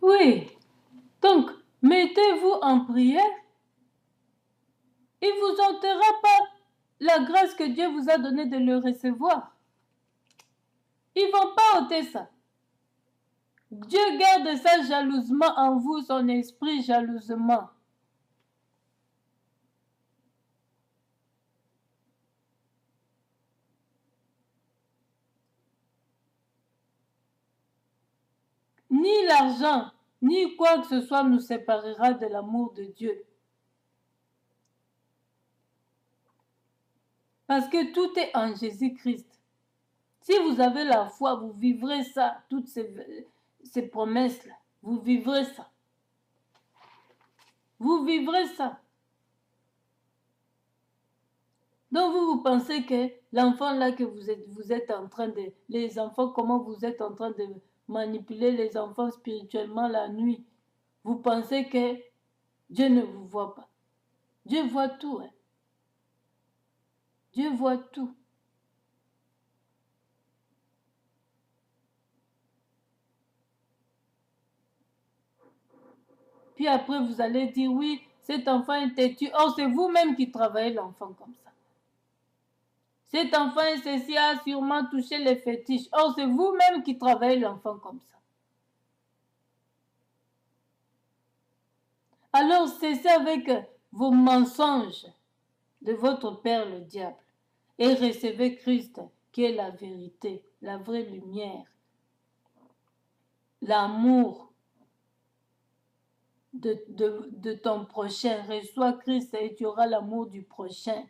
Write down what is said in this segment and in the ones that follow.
Oui. Donc, mettez-vous en prière. Il ne vous ôtera pas la grâce que Dieu vous a donnée de le recevoir. Ils ne vont pas ôter ça. Dieu garde ça jalousement en vous, son esprit jalousement. Ni l'argent, ni quoi que ce soit nous séparera de l'amour de Dieu. Parce que tout est en Jésus-Christ. Si vous avez la foi, vous vivrez ça, toutes ces promesses-là. Vous vivrez ça. Vous vivrez ça. Donc vous pensez que l'enfant là que vous êtes en train de... Les enfants, comment vous êtes en train de manipuler les enfants spirituellement la nuit. Vous pensez que Dieu ne vous voit pas. Dieu voit tout. Hein. Dieu voit tout. Puis après, vous allez dire, oui, cet enfant est têtu. Or, c'est vous-même qui travaillez l'enfant comme ça. Cet enfant ceci a sûrement touché les fétiches. Or, c'est vous-même qui travaillez l'enfant comme ça. Alors, cessez avec vos mensonges de votre père le diable et recevez Christ qui est la vérité, la vraie lumière, l'amour de ton prochain. Reçois Christ et tu auras l'amour du prochain.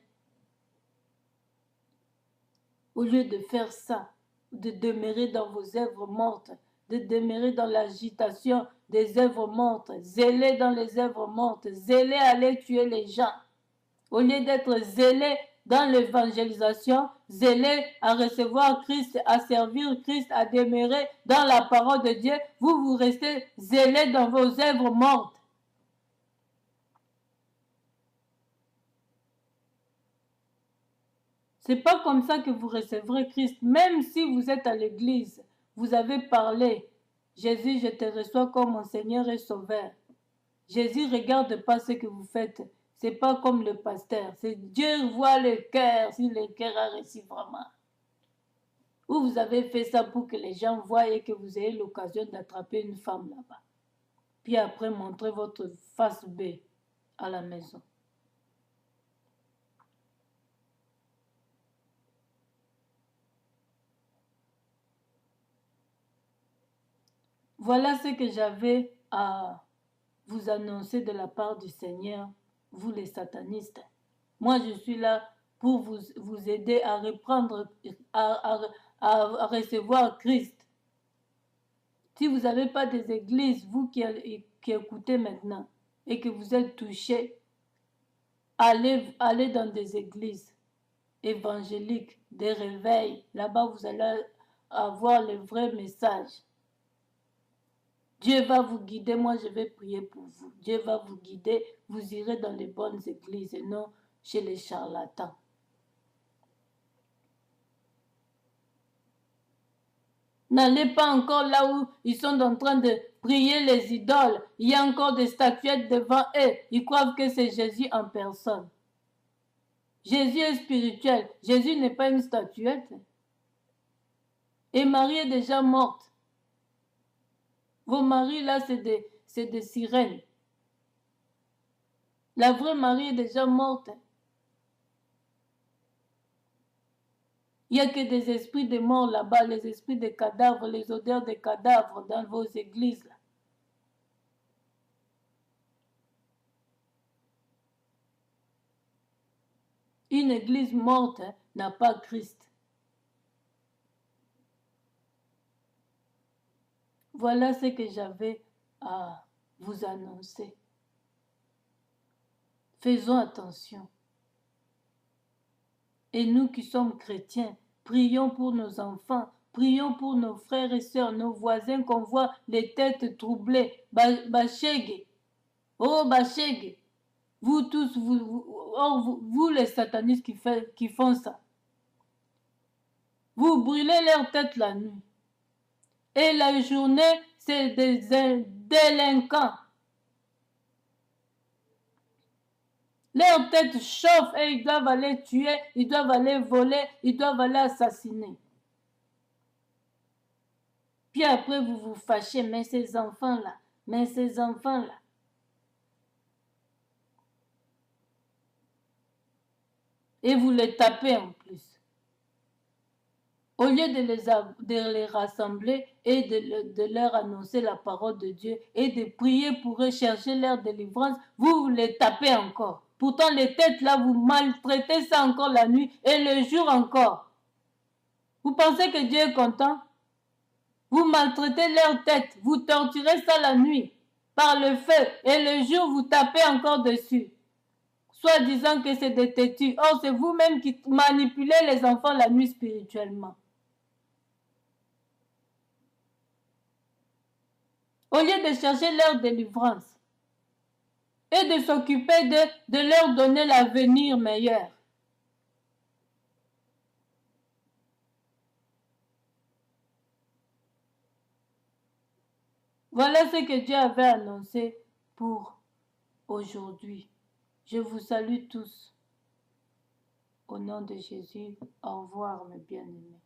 Au lieu de faire ça, de demeurer dans vos œuvres mortes, de demeurer dans l'agitation des œuvres mortes, zélé dans les œuvres mortes, zélé à aller tuer les gens. Au lieu d'être zélé dans l'évangélisation, zélé à recevoir Christ, à servir Christ, à demeurer dans la parole de Dieu, vous restez zélé dans vos œuvres mortes. C'est pas comme ça que vous recevrez Christ. Même si vous êtes à l'église, vous avez parlé. Jésus, je te reçois comme mon Seigneur et Sauveur. Jésus ne regarde pas ce que vous faites. C'est pas comme le pasteur. C'est Dieu voit le cœur, si le cœur a reçu vraiment. Ou vous avez fait ça pour que les gens voient et que vous ayez l'occasion d'attraper une femme là-bas. Puis après, montrez votre face B à la maison. Voilà ce que j'avais à vous annoncer de la part du Seigneur, vous les satanistes. Moi, je suis là pour vous aider à reprendre, à recevoir Christ. Si vous n'avez pas des églises, vous qui écoutez maintenant, et que vous êtes touchés, allez dans des églises évangéliques, des réveils. Là-bas, vous allez avoir le vrai message. Dieu va vous guider, moi je vais prier pour vous. Dieu va vous guider, vous irez dans les bonnes églises et non chez les charlatans. N'allez pas encore là où ils sont en train de prier les idoles. Il y a encore des statuettes devant eux. Ils croient que c'est Jésus en personne. Jésus est spirituel. Jésus n'est pas une statuette. Et Marie est déjà morte. Vos maris là, c'est des sirènes. La vraie Marie est déjà morte. Il n'y a que des esprits de mort là-bas, les esprits de cadavres, les odeurs de cadavres dans vos églises. Là. Une église morte n'a pas Christ. Voilà ce que j'avais à vous annoncer. Faisons attention. Et nous qui sommes chrétiens, prions pour nos enfants, prions pour nos frères et sœurs, nos voisins qu'on voit les têtes troublées. Bachègue. Oh, Bachègue. Vous tous, vous les satanistes qui font ça. Vous brûlez leur tête la nuit. Et la journée, c'est délinquants. Leur tête chauffe et ils doivent aller tuer, ils doivent aller voler, ils doivent aller assassiner. Puis après, vous vous fâchez, mais ces enfants-là, mais ces enfants-là. Et vous les tapez en plus. Au lieu de les rassembler et de leur annoncer la parole de Dieu et de prier pour eux, chercher leur délivrance, vous les tapez encore. Pourtant, les têtes là, vous maltraitez ça encore la nuit et le jour encore. Vous pensez que Dieu est content? Vous maltraitez leur tête, vous torturez ça la nuit par le feu et le jour, vous tapez encore dessus. Soit disant que c'est des têtus. Or, c'est vous-même qui manipulez les enfants la nuit spirituellement. Au lieu de chercher leur délivrance et de s'occuper de leur donner l'avenir meilleur. Voilà ce que Dieu avait annoncé pour aujourd'hui. Je vous salue tous. Au nom de Jésus, au revoir mes bien-aimés.